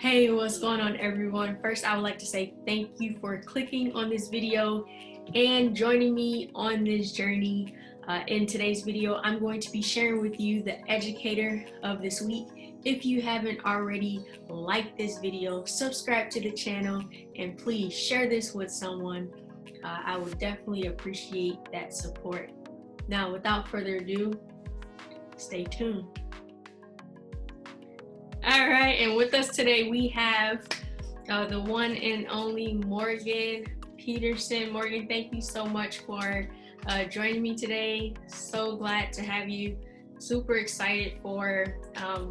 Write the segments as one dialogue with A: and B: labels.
A: Hey, what's going on, everyone? First, I would like to say thank you for clicking on this video and joining me on this journey. In today's video, I'm going to be sharing with you the educator of this week. If you haven't already, like this video, subscribe to the channel, and please share this with someone. I would definitely appreciate that support. Now, without further ado, stay tuned. All right, and with us today we have the one and only Morgan Peterson. Morgan, thank you so much for joining me today. So glad to have you. Super excited for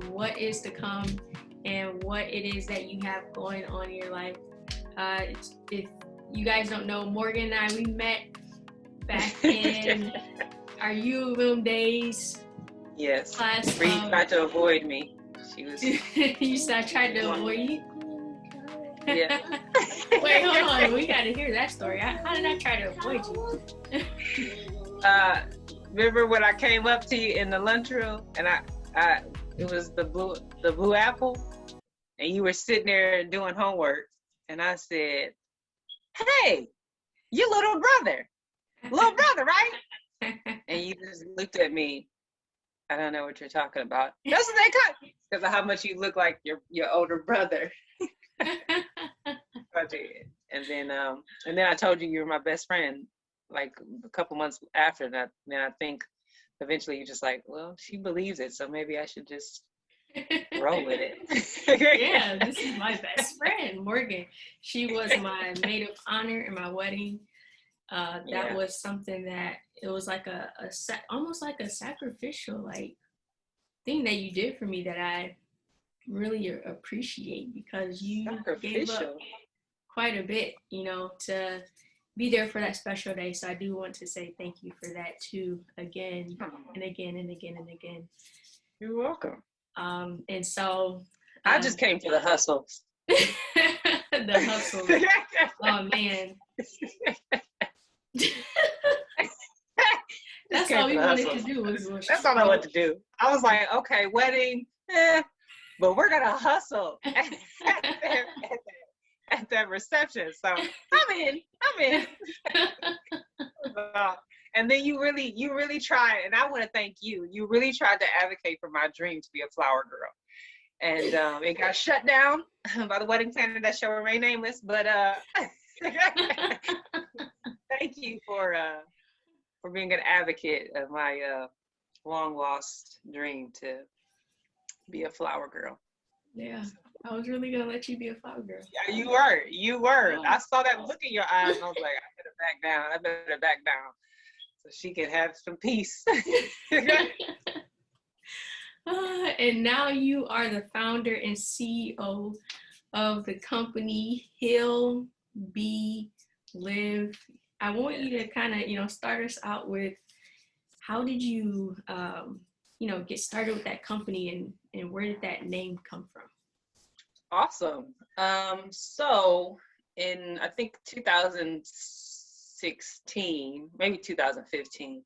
A: what is to come and what it is that you have going on in your life. If you guys don't know, Morgan and I, we met back in our UM days.
B: Yes,
A: Class.
B: Bree tried to avoid me. She was.
A: You said I tried to avoid you?
B: Yeah.
A: Wait, hold on. We got to hear that story. How did I try to avoid you?
B: Remember when I came up to you in the lunchroom and it was the blue apple, and you were sitting there doing homework, and I said, "Hey, you little brother, right?" And you just looked at me. I don't know what you're talking about. That's what they call, because of how much you look like your older brother. And then I told you were my best friend like a couple months after that. Then I think eventually you're just like, well, she believes it, so maybe I should just roll with it.
A: Yeah, this is my best friend, Morgan. She was my maid of honor in my wedding. That was something that it was like almost like a sacrificial like thing that you did for me that I really appreciate, because you gave up quite a bit, to be there for that special day. So I do want to say thank you for that too, again and again and again and again.
B: You're welcome.
A: And so
B: I just came to the hustle.
A: The hustle. Oh man. That's all we wanted to do. That's
B: all I wanted to do. I was like, okay, wedding, but we're gonna hustle at that reception. So I'm in. And then you really tried, and I want to thank you. You really tried to advocate for my dream to be a flower girl, and it got shut down by the wedding planner that shall remain nameless. But thank you for being an advocate of my long lost dream to be a flower girl.
A: Yeah, I was really gonna let you be a flower girl.
B: Yeah, you were. Oh. I saw that look in your eyes, and I was like, I better back down, so she can have some peace.
A: And now you are the founder and CEO of the company Heal, Be, Live. I want you to kind of, start us out with, how did you, get started with that company, and where did that name come from?
B: Awesome. So in, I think 2016, maybe 2015,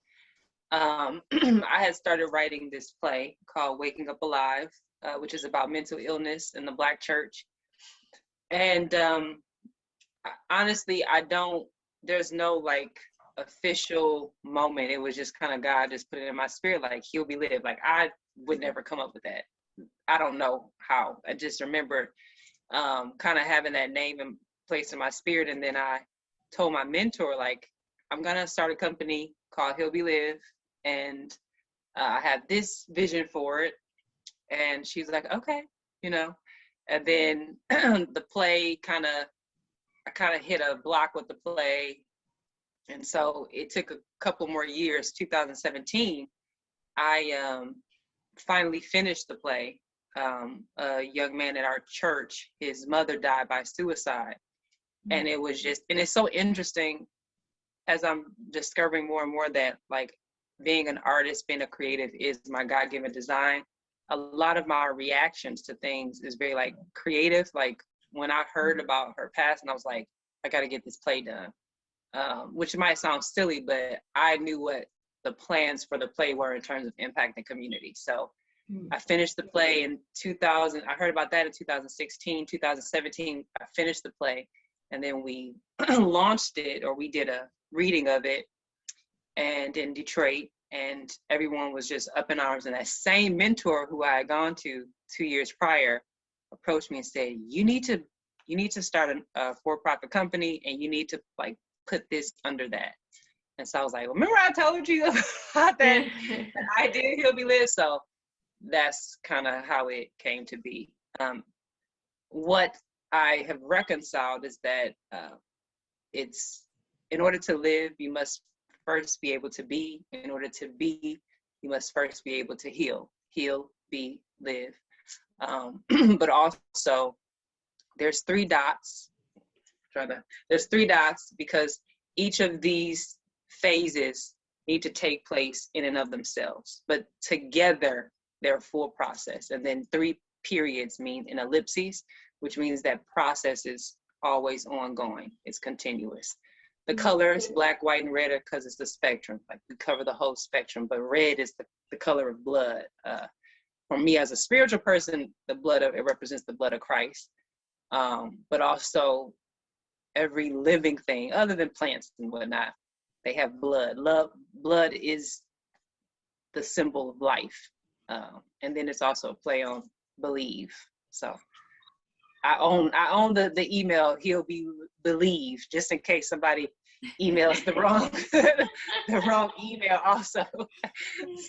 B: I had started writing this play called Waking Up Alive, which is about mental illness in the Black church. And honestly, there's no like official moment. It was just kind of God just put it in my spirit, like He'll Be Live. Like I would never come up with that. I don't know how. I just remember kind of having that name and place in my spirit. And then I told my mentor, like, I'm gonna start a company called He'll Be Live, and I had this vision for it. And she's like, okay, And then the play I kind of hit a block with the play. And so it took a couple more years. 2017, I finally finished the play. A young man at our church, his mother died by suicide. And it was and it's so interesting as I'm discovering more and more that like being an artist, being a creative is my God-given design. A lot of my reactions to things is very like creative. Like when I heard about her passing, I was like, I got to get this play done, which might sound silly, but I knew what the plans for the play were in terms of impact and community. So I finished the play in 2000. I heard about that in 2016, 2017. I finished the play, and then we launched it, or we did a reading of it, and in Detroit, and everyone was just up in arms. And that same mentor who I had gone to 2 years prior approached me and said, you need to start a for-profit company, and you need to like put this under that. And so I was like, well, remember I told you about that idea, He'll Be Live? So that's kind of how it came to be. What I have reconciled is that it's, in order to live, you must first be able to be. In order to be, you must first be able to heal. Heal, be, live. But also, there's 3 dots. There's 3 dots because each of these phases need to take place in and of themselves, but together they're a full process. And then 3 periods mean an ellipses, which means that process is always ongoing. It's continuous. The colors, black, white, and red, are because it's the spectrum. Like we cover the whole spectrum, but red is the color of blood. For me as a spiritual person, it represents the blood of Christ. But also every living thing, other than plants and whatnot, they have blood. Blood is the symbol of life. And then it's also a play on believe. So I own the email, He'll Be Believe, just in case somebody emails the wrong the wrong email also.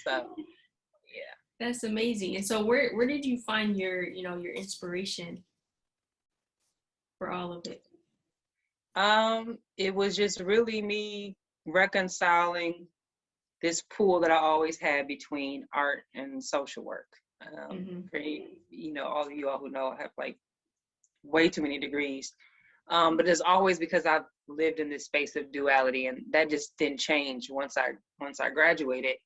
B: So yeah.
A: That's amazing. And so where did you find your inspiration for all of it?
B: It was just really me reconciling this pool that I always had between art and social work. For all of you all who know, I have like way too many degrees. But it's always because I've lived in this space of duality, and that just didn't change once I graduated.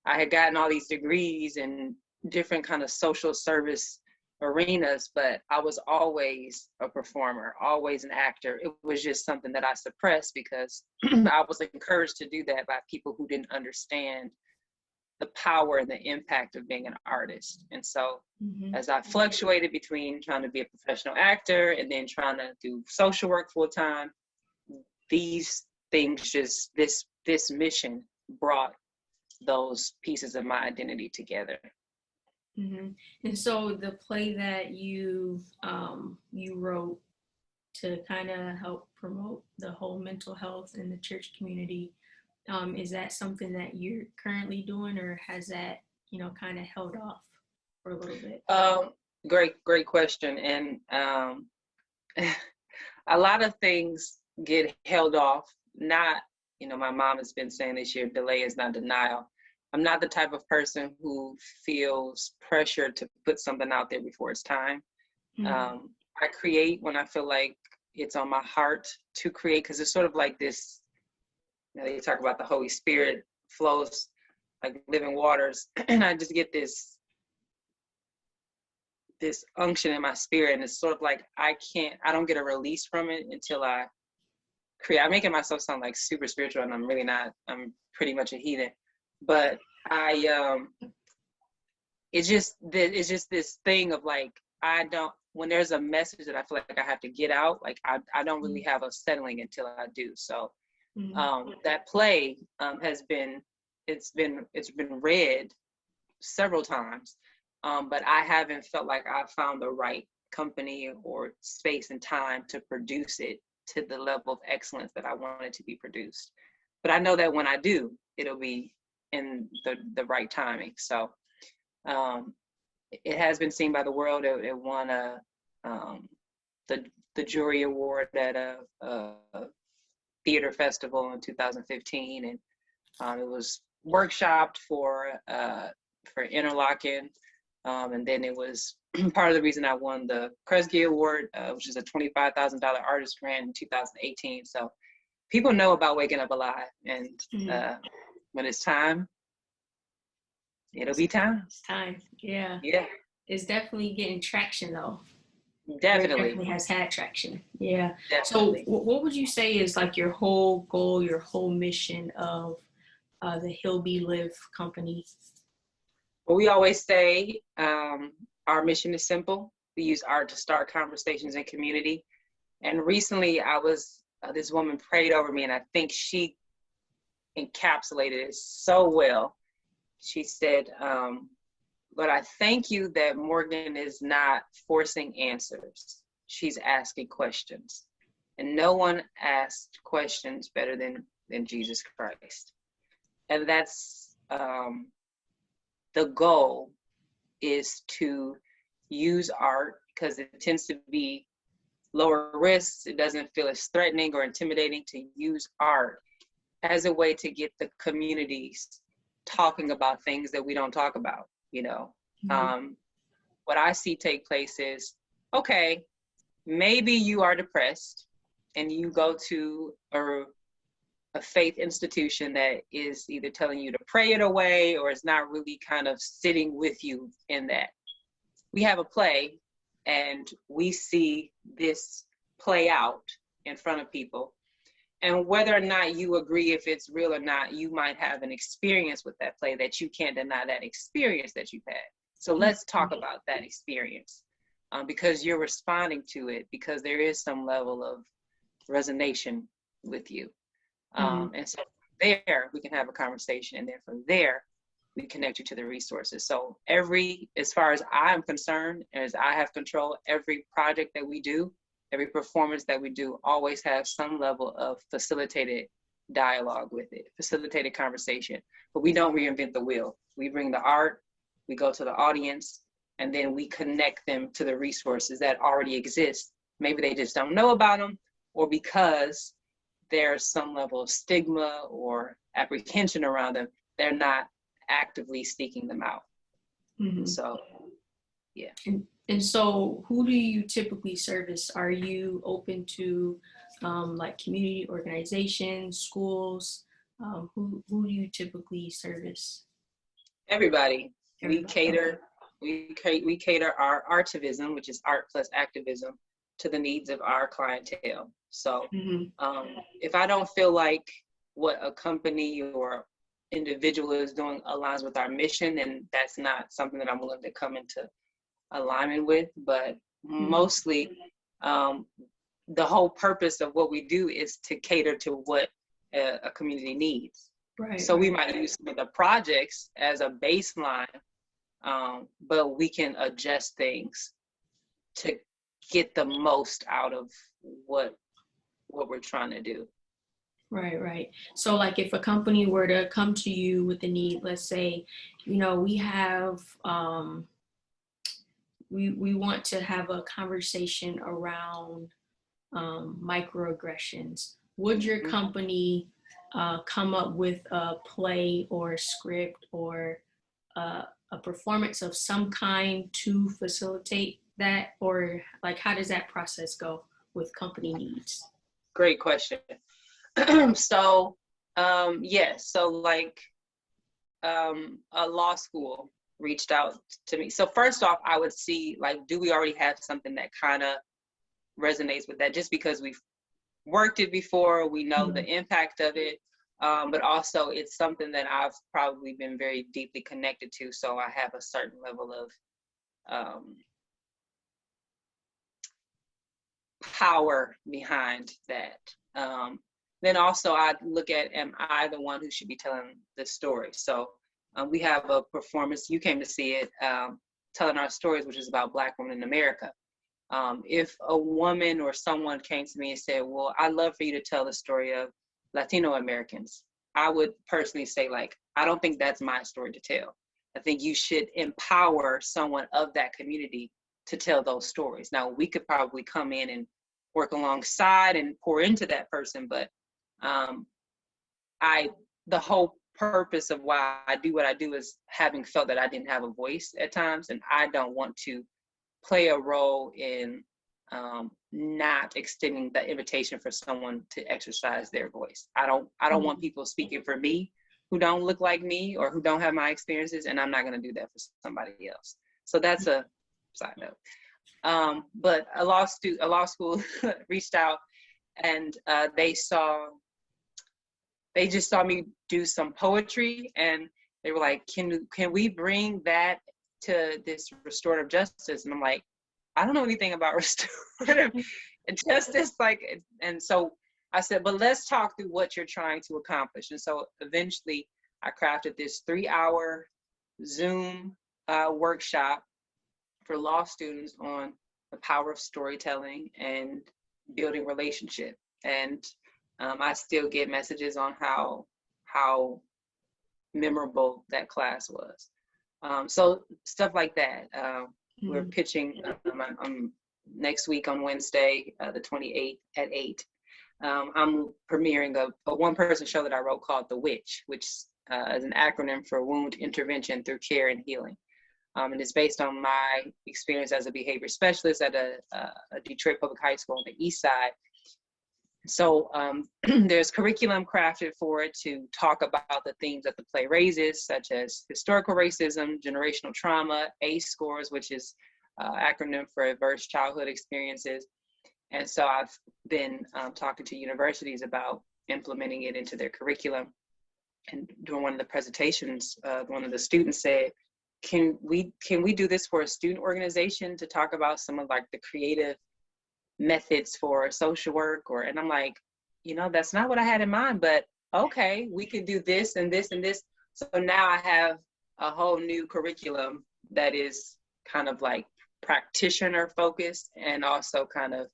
B: I had gotten all these degrees in different kind of social service arenas, but I was always a performer, always an actor. It was just something that I suppressed because I was encouraged to do that by people who didn't understand the power and the impact of being an artist. And so as I fluctuated between trying to be a professional actor and then trying to do social work full time, these things this mission brought those pieces of my identity together.
A: And so the play that you wrote to kind of help promote the whole mental health in the church community, is that something that you're currently doing, or has that kind of held off for a little bit?
B: Great question. And a lot of things get held off. Not, my mom has been saying this year, delay is not denial. I'm not the type of person who feels pressure to put something out there before it's time. I create when I feel like it's on my heart to create, because it's sort of like this, they talk about the Holy Spirit flows like living waters, and I just get this unction in my spirit, and it's sort of like I don't get a release from it until I create. I'm making myself sound like super spiritual, and I'm really not. I'm pretty much a heathen. But it's just this thing of like, when there's a message that I feel like I have to get out, like I don't really have a settling until I do. So that play has been read several times, but I haven't felt like I found the right company or space and time to produce it to the level of excellence that I want it to be produced. But I know that when I do, it'll be in the right timing. So it has been seen by the world. It won the jury award at a theater festival in 2015, and it was workshopped for Interlochen, and then it was part of the reason I won the Kresge Award, which is a $25,000 artist grant in 2018. So people know about Waking Up Alive, and when it's time, it'll be time.
A: It's time. Yeah.
B: Yeah.
A: It's definitely getting traction though.
B: Definitely.
A: It definitely has had traction. Yeah.
B: Definitely.
A: So what would you say is like your whole goal, your whole mission of the He'll Be Live company?
B: Well, we always say our mission is simple. We use art to start conversations in community. And recently this woman prayed over me, and I think she encapsulated it so well. She said, Lord, I thank you that Morgan is not forcing answers. She's asking questions. And no one asked questions better than Jesus Christ. And that's the goal, is to use art because it tends to be lower risks. It doesn't feel as threatening or intimidating to use art as a way to get the communities talking about things that we don't talk about, you know. Mm-hmm. What I see take place is, okay, maybe you are depressed and you go to a faith institution that is either telling you to pray it away or is not really kind of sitting with you in that. We have a play and we see this play out in front of people. And whether or not you agree if it's real or not, you might have an experience with that play that you can't deny that experience that you've had. So let's talk about that experience because you're responding to it because there is some level of resonation with you. And so from there, we can have a conversation. And then from there, we connect you to the resources. So as far as I'm concerned, as I have control, every project that we do, every performance that we do always has some level of facilitated dialogue with it, facilitated conversation. But we don't reinvent the wheel. We bring the art, we go to the audience, and then we connect them to the resources that already exist. Maybe they just don't know about them, or because there's some level of stigma or apprehension around them, they're not actively seeking them out. Mm-hmm. So, yeah.
A: And so who do you typically service? Are you open to like community organizations, schools? Who do you typically service?
B: Everybody. We cater our artivism, which is art plus activism, to the needs of our clientele. So if I don't feel like what a company or individual is doing aligns with our mission, then that's not something that I'm willing to come into alignment with. But mostly the whole purpose of what we do is to cater to what a community needs. Right. So we might use some of the projects as a baseline, but we can adjust things to get the most out of what we're trying to do.
A: Right. So like if a company were to come to you with a need, let's say, you know, we have, we want to have a conversation around microaggressions. Would your company come up with a play or a script or a performance of some kind to facilitate that? Or like, how does that process go with company needs?
B: Great question. So, yes. So like a law school reached out to me. So first off, I would see, like, do we already have something that kind of resonates with that? Just because we've worked it before, we know the impact of it, but also it's something that I've probably been very deeply connected to. So I have a certain level of power behind that. Then also I look at, am I the one who should be telling the story? So we have a performance, you came to see it, Telling Our Stories, which is about Black women in America. If a woman or someone came to me and said, well, I'd love for you to tell the story of Latino Americans, I would personally say, like, I don't think that's my story to tell. I think you should empower someone of that community to tell those stories. Now, we could probably come in and work alongside and pour into that person, but the whole purpose of why I do what I do is having felt that I didn't have a voice at times, and I don't want to play a role in not extending the invitation for someone to exercise their voice. I don't want people speaking for me who don't look like me or who don't have my experiences, and I'm not going to do that for somebody else. So that's a side note. But a law school reached out, and they just saw me do some poetry, and they were like, can we bring that to this restorative justice? And I'm like, I don't know anything about restorative justice. Like, and so I said, but let's talk through what you're trying to accomplish. And so eventually I crafted this 3-hour Zoom workshop for law students on the power of storytelling and building relationship. And I still get messages on how memorable that class was. So stuff like that. We're pitching next week on Wednesday, the 28th at 8. I'm premiering a one-person show that I wrote called W.I.T.C.H, which is an acronym for Wound Intervention Through Care and Healing. And it's based on my experience as a behavior specialist at a Detroit public high school on the east side. So there's curriculum crafted for it to talk about the themes that the play raises, such as historical racism, generational trauma, ACE scores, which is acronym for Adverse Childhood Experiences. And so I've been talking to universities about implementing it into their curriculum. And during one of the presentations, one of the students said, can we do this for a student organization to talk about some of like the creative methods for social work? And I'm like, that's not what I had in mind, but okay, we could do this and this and this. So now I have a whole new curriculum that is kind of like practitioner focused and also kind of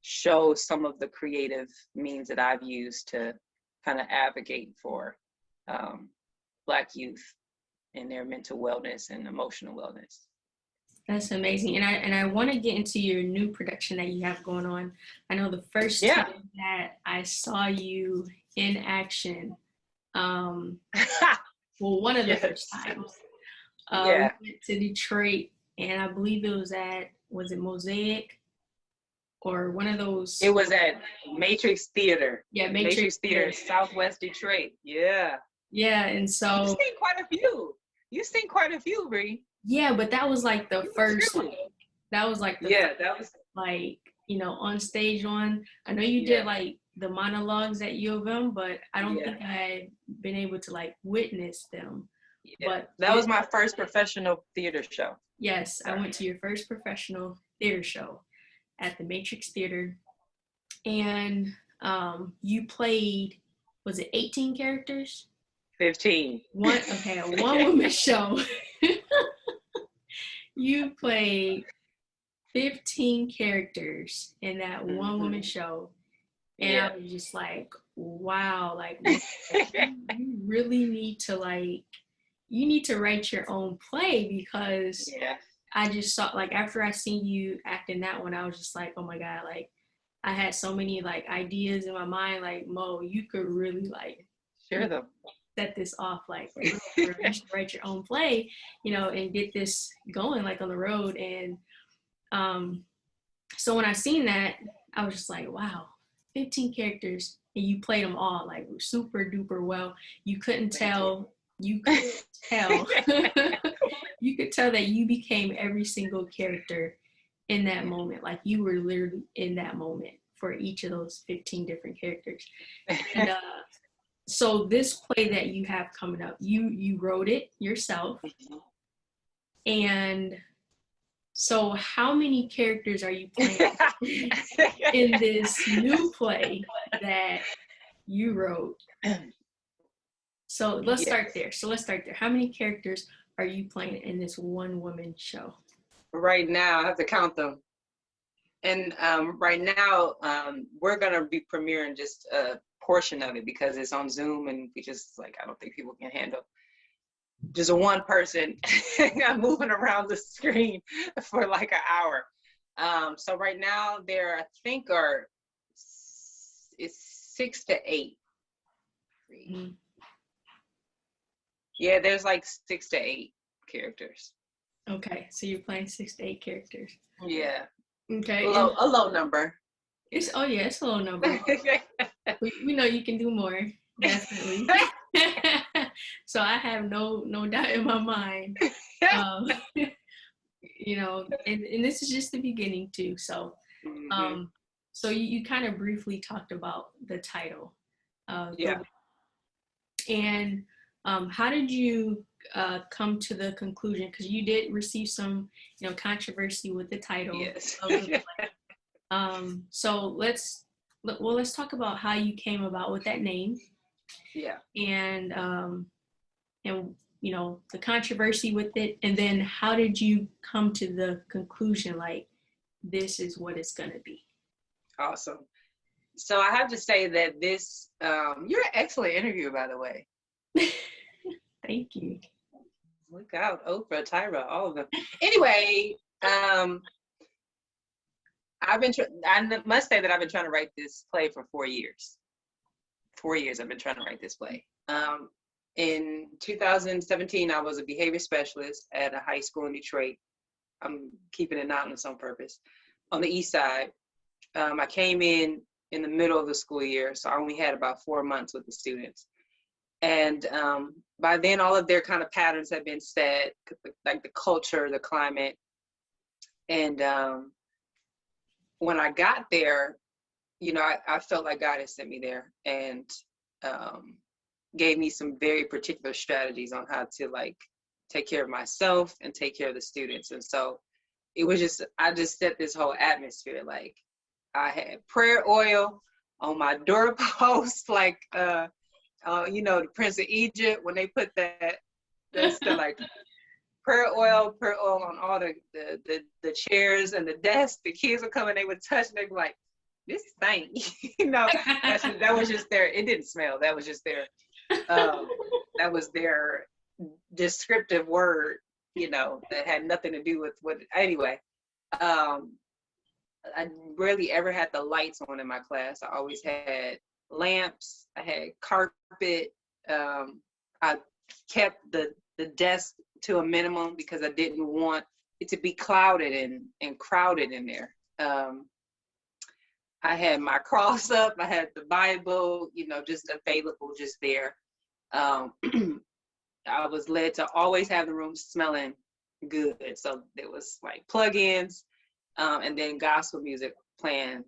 B: shows some of the creative means that I've used to kind of advocate for Black youth in their mental wellness and emotional wellness.
A: That's amazing. And I want to get into your new production that you have going on. I know the first time that I saw you in action, well, one of the first times, we went to Detroit, and I believe it was it Mosaic or one of those?
B: It was at Matrix Theater.
A: Yeah,
B: Matrix Theater, Southwest Detroit. Yeah.
A: Yeah, and so
B: you've seen quite a few. You've seen quite a few, Bree.
A: Yeah, but that was like the first. That was like the
B: that was
A: like on stage one. I know you did like the monologues at U of M, but I don't think I had been able to like witness them.
B: Yeah.
A: But
B: that was my first professional theater show.
A: Yes, I went to your first professional theater show at the Matrix Theater, and you played, was it 18 characters?
B: 15.
A: A one-woman show. You played 15 characters in that one-woman show, and I was just like, wow, like you really need to write your own play, because I just saw, like, after I seen you act in that one, I was just like, oh my God, like I had so many like ideas in my mind, like, Mo, you could really like
B: share them,
A: set this off, like you should write your own play, and get this going like on the road. And so when I seen that, I was just like, wow, 15 characters, and you played them all like super duper well. You couldn't tell you could tell that you became every single character in that moment. Like you were literally in that moment for each of those 15 different characters. And so this play that you have coming up, you wrote it yourself. And so how many characters are you playing in this new play that you wrote? So let's start there. How many characters are you playing in this one-woman show?
B: Right now, I have to count them. And right now, we're going to be premiering just a portion of it because it's on Zoom, and we just, like, I don't think people can handle just one person moving around the screen for like an hour. So right now, there, I think, it's 6 to 8. Mm-hmm. Yeah, there's like 6 to 8 characters.
A: Okay, so you're playing 6 to 8 characters.
B: Yeah.
A: Okay.
B: A low number.
A: It's a low number. we know you can do more, definitely. So I have no doubt in my mind. And this is just the beginning too. So, so you kind of briefly talked about the title. And How did you come to the conclusion? Because you did receive some, controversy with the title
B: Yes.
A: of the play. So let's talk about how you came about with that name.
B: Yeah.
A: And the controversy with it, and then how did you come to the conclusion like this is what it's gonna be?
B: Awesome. So I have to say that this, you're an excellent interviewer, by the way.
A: Thank you.
B: Look out, Oprah, Tyra, all of them. Anyway, I must say that I've been trying to write this play for 4 years. 4 years I've been trying to write this play. In 2017, I was a behavior specialist at a high school in Detroit. I'm keeping it anonymous on purpose. On the east side, I came in the middle of the school year, so I only had about 4 months with the students. And by then, all of their kind of patterns had been set, like the culture, the climate. And when I got there, I felt like God had sent me there and gave me some very particular strategies on how to like take care of myself and take care of the students. And so it was I just set this whole atmosphere. Like I had prayer oil on my doorpost, like, the Prince of Egypt, when they put that's the like prayer oil on all the chairs and the desks. The kids would come and they would touch and they'd be like, this thing, that was just their, it didn't smell. That was just their, that was their descriptive word, that had nothing to do with what, anyway. I rarely ever had the lights on in my class. I always had lamps. I had carpet. I kept the desk to a minimum because I didn't want it to be clouded and crowded in there. I had my cross up. I had the Bible, just available, just there. I was led to always have the room smelling good. So there was like plugins, and then gospel music playing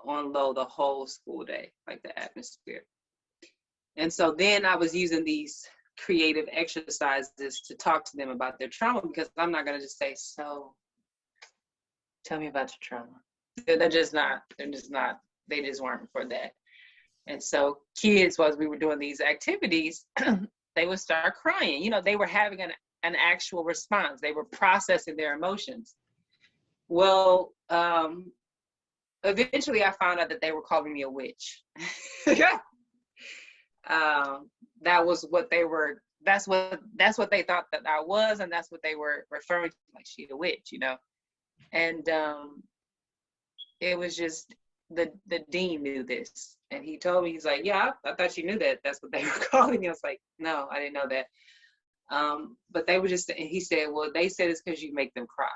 B: on low the whole school day, like the atmosphere. And so then I was using these creative exercises to talk to them about their trauma, because I'm not going to just say, so tell me about your trauma. They just weren't for that. And so kids, while we were doing these activities, they would start crying. They were having an actual response. They were processing their emotions. Well, eventually I found out that they were calling me a witch. That was what they were, that's what they thought that I was, and that's what they were referring to, like, she a witch, And it was just, the dean knew this, and he told me, he's like, yeah, I thought you knew that that's what they were calling me. I was like, no, I didn't know that. But they were just, and he said, well, they said it's because you make them cry.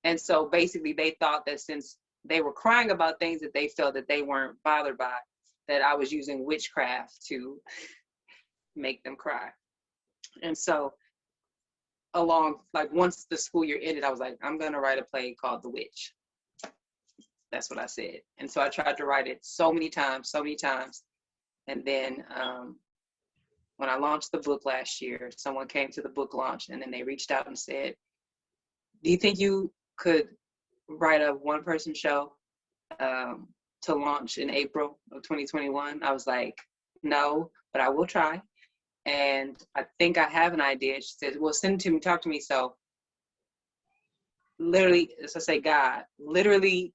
B: And so basically they thought that since they were crying about things that they felt that they weren't bothered by, that I was using witchcraft to make them cry. And so once the school year ended, I was like, I'm going to write a play called The Witch. That's what I said. And so I tried to write it so many times. And then when I launched the book last year, someone came to the book launch, and then they reached out and said, do you think you could write a one-person show to launch in April of 2021? I was like, no, but I will try. And I think I have an idea. She said, well, send it to me, talk to me. So literally, as I say, God, literally,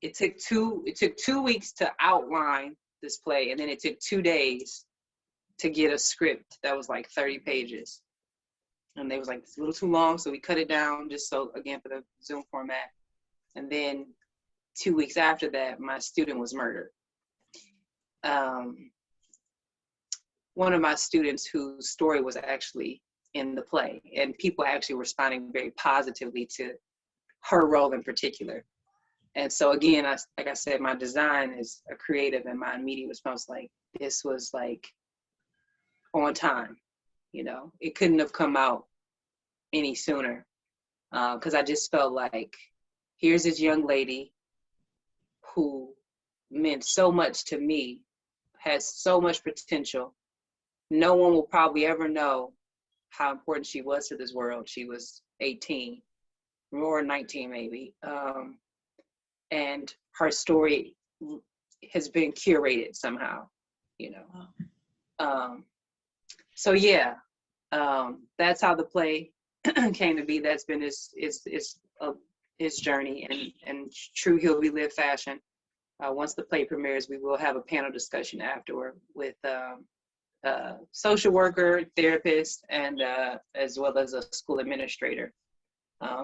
B: it took 2 weeks to outline this play. And then it took 2 days to get a script that was like 30 pages. And they was like, it's a little too long. So we cut it down just so, again, for the Zoom format. And then 2 weeks after that, my student was murdered. One of my students whose story was actually in the play, and people actually were responding very positively to her role in particular. And so again, like I said, my design is a creative, and my immediate response, like, this was like on time. It couldn't have come out any sooner, because I just felt like, here's this young lady who meant so much to me, has so much potential, no one will probably ever know how important she was to this world. She was 18 or 19 maybe. And her story has been curated somehow, you know. So yeah, that's how the play came to be. That's been his journey and true He'll Be Lived fashion. Once the play premieres, we will have a panel discussion afterward with social worker, therapist, and as well as a school administrator,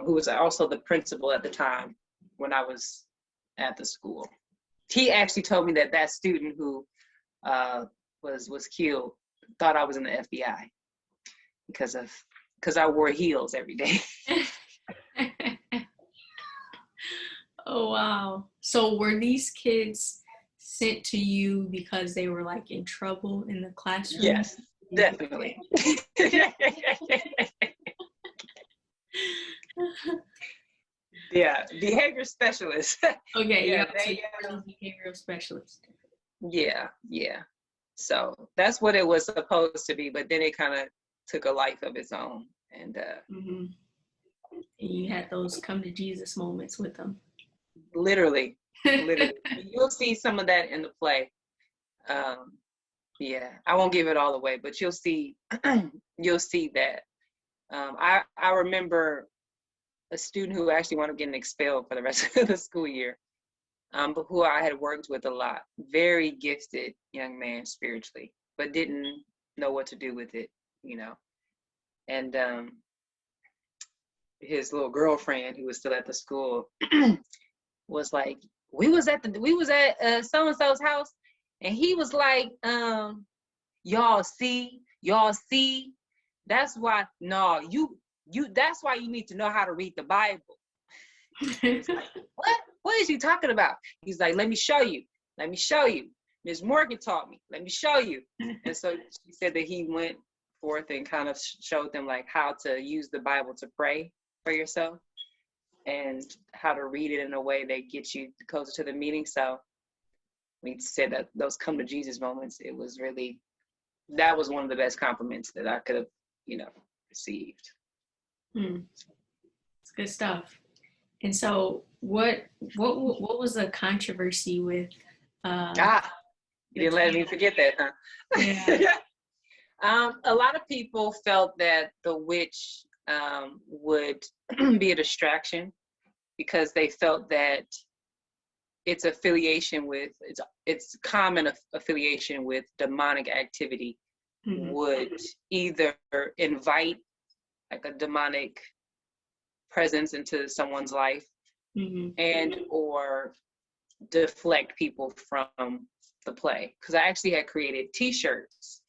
B: who was also the principal at the time when I was at the school. He actually told me that student who was killed thought I was in the FBI because I wore heels every day.
A: Oh, wow. So were these kids sent to you because they were like in trouble in the classroom?
B: Yes, definitely. Yeah, behavior specialists.
A: Okay,
B: Yeah,
A: so you were the behavioral specialist.
B: Yeah. So that's what it was supposed to be, but then it kind of took a life of its own. And
A: And you had those come to Jesus moments with them.
B: literally. You'll see some of that in the play. Yeah, I won't give it all away, but you'll see that. I remember a student who actually wound up getting expelled for the rest of the school year, but who I had worked with a lot. Very gifted young man spiritually, but didn't know what to do with it, you know. And his little girlfriend, who was still at the school, was like, we was at so and so's house, and he was like, y'all see, that's why that's why you need to know how to read the Bible. Like, what is he talking about? He's like, let me show you. Ms. Morgan taught me, let me show you. And so she said that he went forth and kind of showed them like how to use the Bible to pray for yourself and how to read it in a way that gets you closer to the meaning. So we said that those come to Jesus moments, that was one of the best compliments that I could have, received.
A: It's good stuff. And so what was the controversy with
B: you didn't let me forget that, huh?
A: Yeah.
B: A lot of people felt that the witch would be a distraction because they felt that its affiliation with its common affiliation with demonic activity would either invite like a demonic presence into someone's life and or deflect people from the play. Because I actually had created T-shirts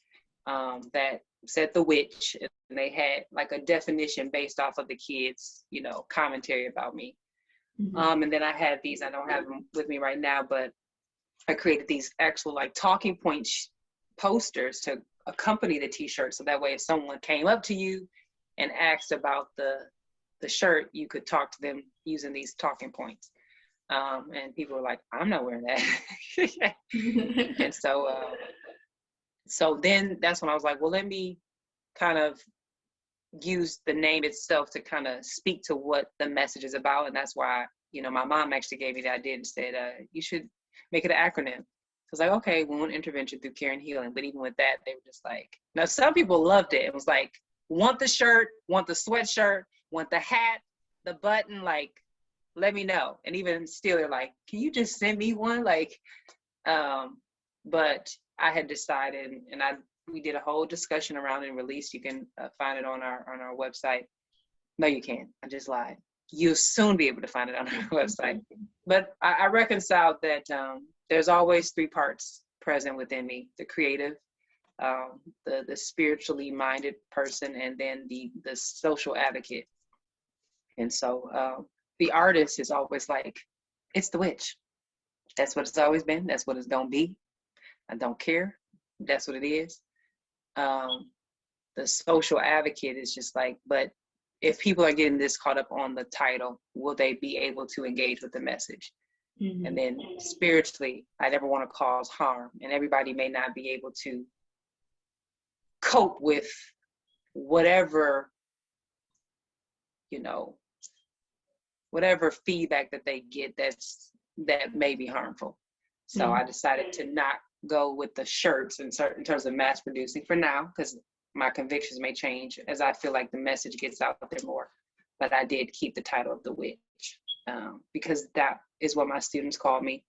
B: that said "The Witch," and they had like a definition based off of the kids, commentary about me. And then I had these, I don't have them with me right now, but I created these actual like talking point posters to accompany the T-shirt. So that way, if someone came up to you and asked about the shirt, you could talk to them using these talking points. And people were like, I'm not wearing that. And so then that's when I was like, well, let me kind of use the name itself to kind of speak to what the message is about. And that's why, my mom actually gave me the idea and said, you should make it an acronym. So I was like, okay, we want intervention through care and healing. But even with that, they were just like, now some people loved it. It was like, want the shirt, want the sweatshirt, want the hat, the button, like, let me know. And even still, they're like, can you just send me one? Like, but I had decided, and we did a whole discussion around it and released. You can find it on our website. No, you can't. I just lied. You'll soon be able to find it on our website. But I reconciled that there's always three parts present within me: the creative, the spiritually minded person, and then the social advocate. And so the artist is always like, it's the witch. That's what it's always been. That's what it's gonna be. I don't care. That's what it is. The social advocate is just like, but if people are getting this caught up on the title, will they be able to engage with the message? And then spiritually, I never want to cause harm, and everybody may not be able to cope with whatever, you know, whatever feedback that they get that may be harmful. So I decided to not go with the shirts in terms of mass producing for now, because my convictions may change as I feel like the message gets out there more. But I did keep the title of the witch, because that is what my students call me,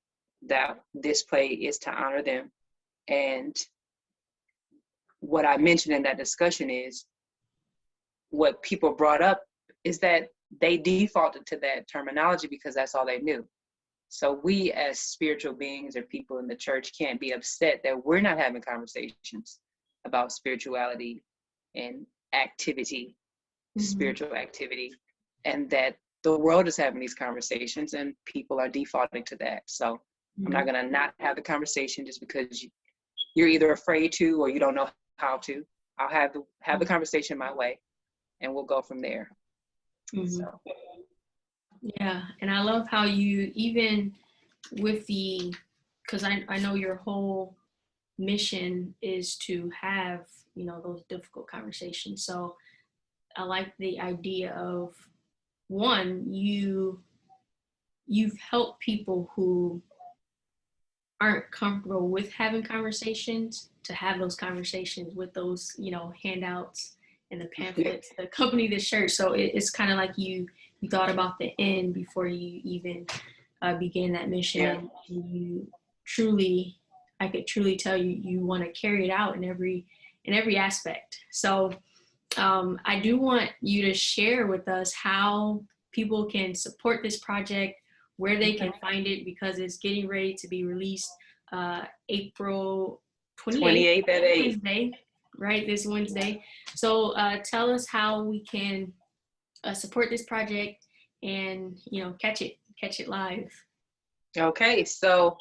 B: that this play is to honor them. And what I mentioned in that discussion is what people brought up is that they defaulted to that terminology because that's all they knew. So we as spiritual beings or people in the church can't be upset that we're not having conversations about spirituality and activity, spiritual activity, and that the world is having these conversations and people are defaulting to that. So I'm not gonna not have the conversation just because you're either afraid to or you don't know how to. I'll have the conversation my way and we'll go from there. So.
A: Yeah, and I love how you, even with because I know your whole mission is to have, those difficult conversations. So I like the idea of, one, you've helped people who aren't comfortable with having conversations to have those conversations with those, handouts and the pamphlets, the company, the shirt. So it's kind of like you thought about the end before you even began that mission.
B: Yeah.
A: And you truly, I could truly tell you want to carry it out in every aspect. So I do want you to share with us how people can support this project, where they can find it, because it's getting ready to be released April 28th
B: at 8.
A: Wednesday, right? This Wednesday. So tell us how we can support this project and, catch it live.
B: Okay, so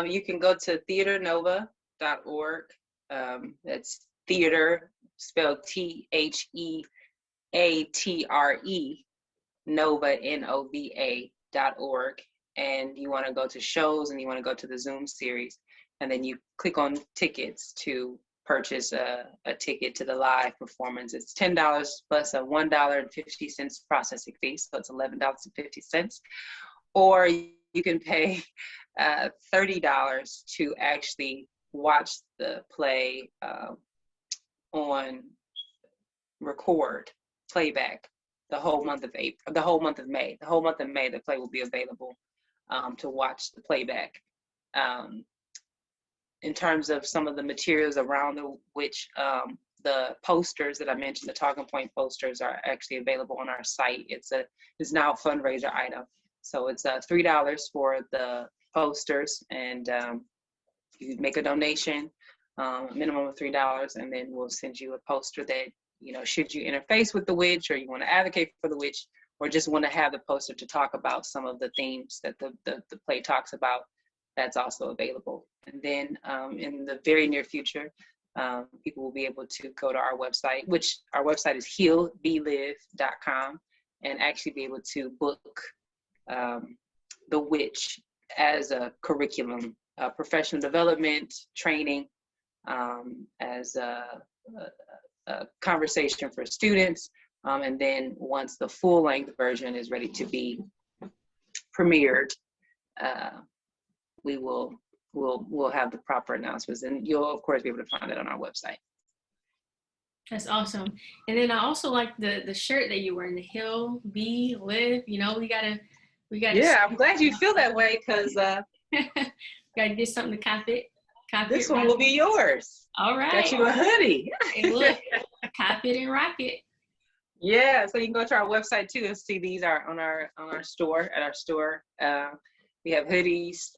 B: you can go to theaternova.org. That's theater spelled THEATRE, Nova NOVA.org. And you want to go to shows and you want to go to the Zoom series. And then you click on tickets to purchase a ticket to the live performance. It's $10 plus a $1.50 processing fee. So it's $11.50. Or you can pay $30 to actually watch the play on record playback the whole month of May. The whole month of May, the play will be available to watch the playback. In terms of some of the materials around the posters that I mentioned, the talking point posters are actually available on our site. It's now a fundraiser item. So it's $3 for the posters, and you make a donation, a minimum of $3, and then we'll send you a poster that, should you interface with the witch, or you want to advocate for the witch, or just want to have the poster to talk about some of the themes that the play talks about, that's also available. And then in the very near future, people will be able to go to our website, which our website is healbelive.com, and actually be able to book the witch as a curriculum, professional development, training, as a conversation for students. And then once the full length version is ready to be premiered, we'll have the proper announcements, and you'll of course be able to find it on our website.
A: That's awesome. And then I also like the shirt that you're wearing, the Heal, Be, Live. We gotta.
B: Yeah, I'm glad you feel that way, because
A: gotta get something to cop it.
B: This one will be yours.
A: All right.
B: Got you a hoodie.
A: And look, cop it and rock it.
B: Yeah, so you can go to our website too and see these are on our store. At our store, we have hoodies,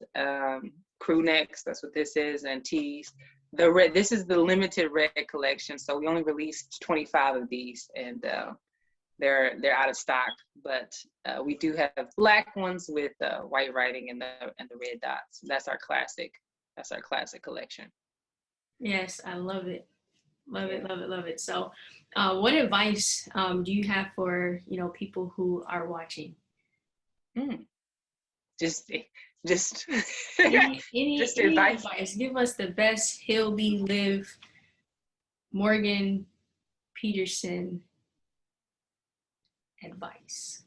B: crew necks. That's what this is, and tees. The red. This is the limited red collection, so we only released 25 of these, and they're out of stock. But we do have black ones with white writing and the red dots. That's our classic. That's our classic collection.
A: Yes, I love it. Love it, love it, love it. So what advice do you have for, people who are watching?
B: Just
A: any advice. Give us the best Heal, Be, Live Morgan Peterson advice.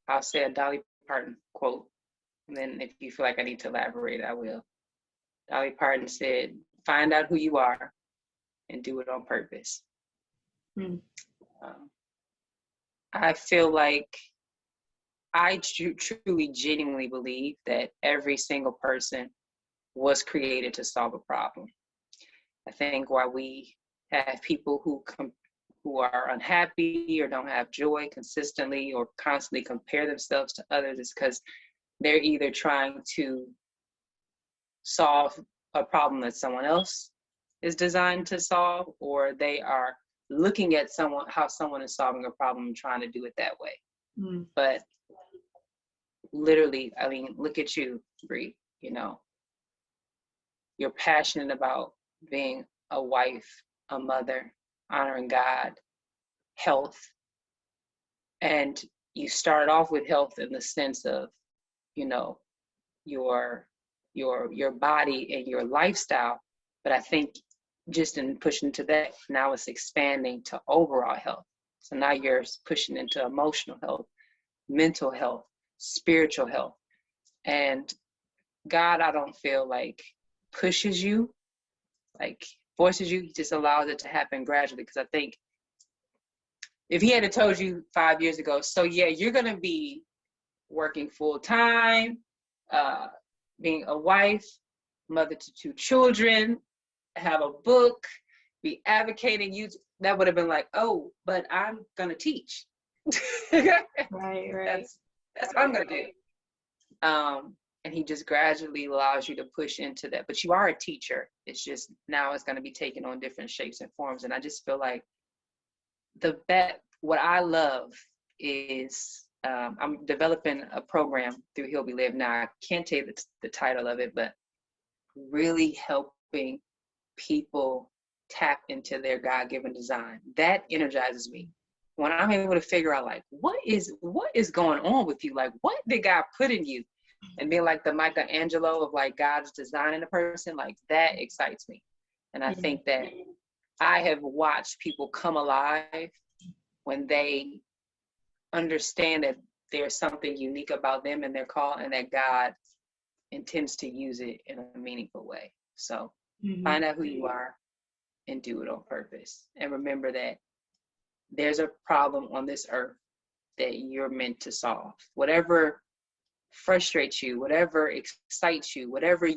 B: I'll say a Dolly Parton quote, and then if you feel like I need to elaborate, I will. Dolly Parton said, "Find out who you are and do it on purpose." I feel like I truly, genuinely believe that every single person was created to solve a problem. I think why we have people who are unhappy or don't have joy consistently or constantly compare themselves to others is because they're either trying to solve a problem that someone else is designed to solve, or they are looking at how someone is solving a problem and trying to do it that way. But literally, I mean, look at you, Bree, you know, you're passionate about being a wife, a mother, honoring God, health. And you start off with health in the sense of, you know, your body and your lifestyle. But I think just in pushing to that, now it's expanding to overall health. So now you're pushing into emotional health, mental health, spiritual health. And God, I don't feel like pushes you, like forces you, he just allows it to happen gradually. Because I think if he had told you 5 years ago, so yeah, you're going to be working full time, being a wife, mother to 2 children, have a book, be advocating, you, that would have been like, oh, but I'm going to teach.
A: Right.
B: That's what I'm going to do. And he just gradually allows you to push into that. But you are a teacher. It's just now it's going to be taken on different shapes and forms. And I just feel like what I love is I'm developing a program through He'll Be Live. Now, I can't tell you the title of it, but really helping people tap into their God-given design. That energizes me. When I'm able to figure out, like, what is going on with you? Like, what did God put in you? And being like the Michelangelo of like God's designing a person, like that excites me. And I think that I have watched people come alive when they understand that there's something unique about them and their call, and that God intends to use it in a meaningful way. So find out who you are and do it on purpose. And remember that there's a problem on this earth that you're meant to solve. Whatever frustrates you, whatever excites you, whatever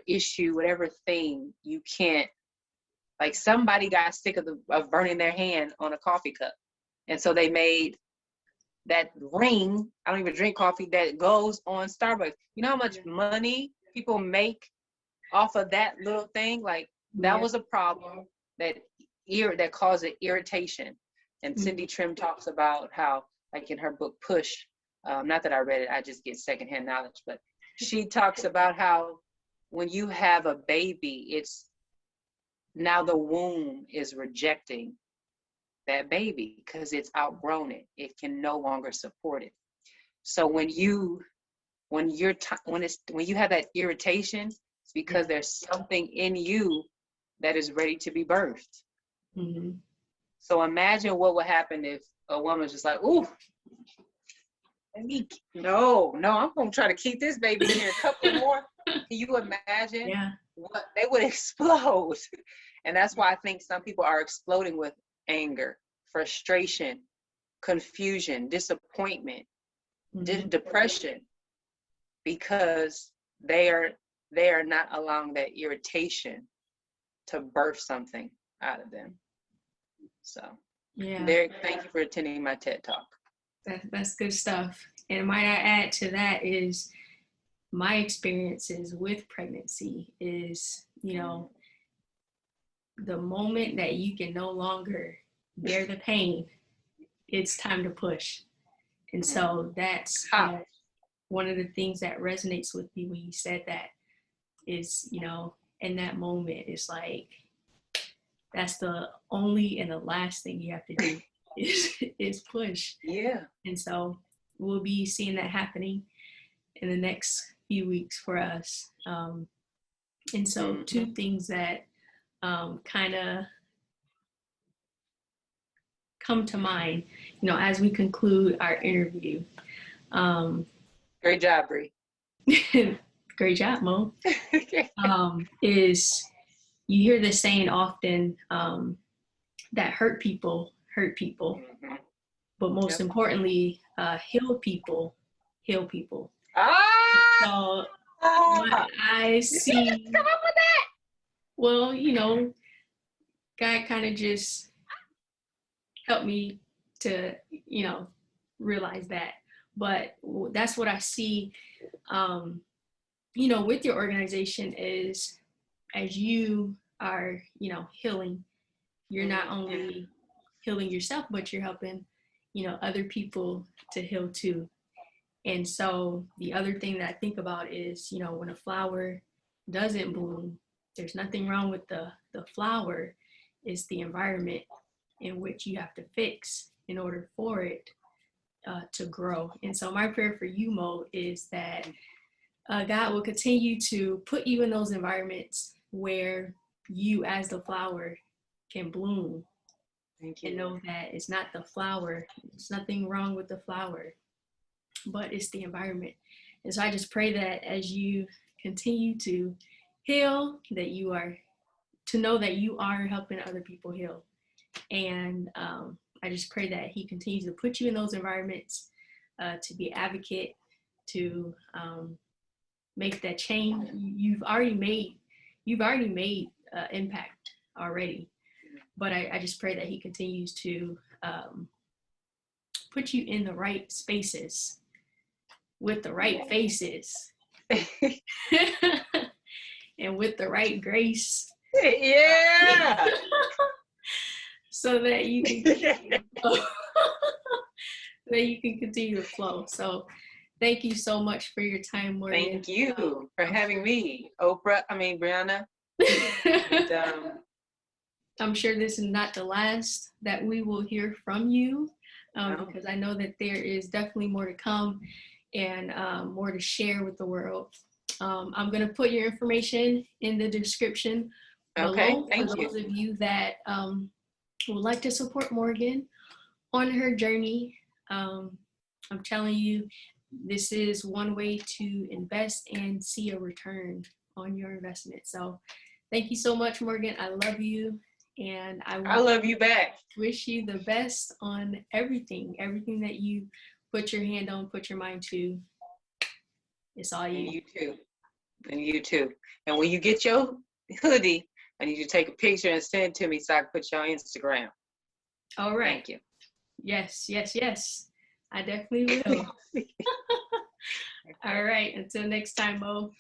B: issue, whatever thing you can't, like somebody got sick of burning their hand on a coffee cup. And so they made that ring, I don't even drink coffee, that goes on Starbucks. You know how much money people make off of that little thing? Like that was a problem that caused irritation. And Cindy Trim talks about how, like in her book Push, not that I read it, I just get secondhand knowledge, but she talks about how when you have a baby, it's now the womb is rejecting that baby because it's outgrown it. It can no longer support it. So when you have that irritation, it's because there's something in you that is ready to be birthed. So imagine what would happen if a woman's just like, ooh, no, I'm gonna try to keep this baby here a couple more. Can you imagine what they would explode? And that's why I think some people are exploding with anger, frustration, confusion, disappointment, depression, because they are not allowing that irritation to birth something out of them. So Derek, thank you for attending my TED Talk.
A: That's good stuff. And might I add to that is my experiences with pregnancy is, you know, the moment that you can no longer bear the pain, it's time to push. And so that's one of the things that resonates with me when you said that is, you know, in that moment, it's like, that's the only and the last thing you have to do is push.
B: Yeah.
A: And so we'll be seeing that happening in the next few weeks for us. And so two things that kind of come to mind, as we conclude our interview.
B: Great job, Bree.
A: Great job, Mo. Is you hear this saying often, that hurt people, but most importantly, heal people, heal people. So what I see,
B: come up with that?
A: Well, God kind of just helped me to, realize that. But that's what I see, with your organization is, as you are, healing, you're not only healing yourself, but you're helping, other people to heal too. And so the other thing that I think about is, when a flower doesn't bloom, there's nothing wrong with the flower. It's the environment in which you have to fix in order for it to grow. And so my prayer for you, Mo, is that God will continue to put you in those environments where you as the flower can bloom.
B: Thank you.
A: And know that it's not the flower. There's nothing wrong with the flower, but it's the environment. And so I just pray that as you continue to heal, that you are to know that you are helping other people heal. And I just pray that he continues to put you in those environments to be an advocate, to make that change. You've already made impact already. But I just pray that he continues to put you in the right spaces with the right faces and with the right grace.
B: Yeah.
A: So that you can continue to flow. So thank you so much for your time, Morgan.
B: Thank you for having me, Breon-The. And,
A: I'm sure this is not the last that we will hear from you, because I know that there is definitely more to come and more to share with the world. I'm going to put your information in the description below for those of you that would like to support Morgan on her journey. I'm telling you, this is one way to invest and see a return on your investment. So thank you so much, Morgan. I love you. And I
B: love you back.
A: Wish you the best on everything that you put your hand on, put your mind to. It's all you.
B: And you too. And when you get your hoodie, I need you to take a picture and send it to me so I can put you on Instagram.
A: All right.
B: Thank you.
A: Yes. I definitely will. All right. Until next time, Mo.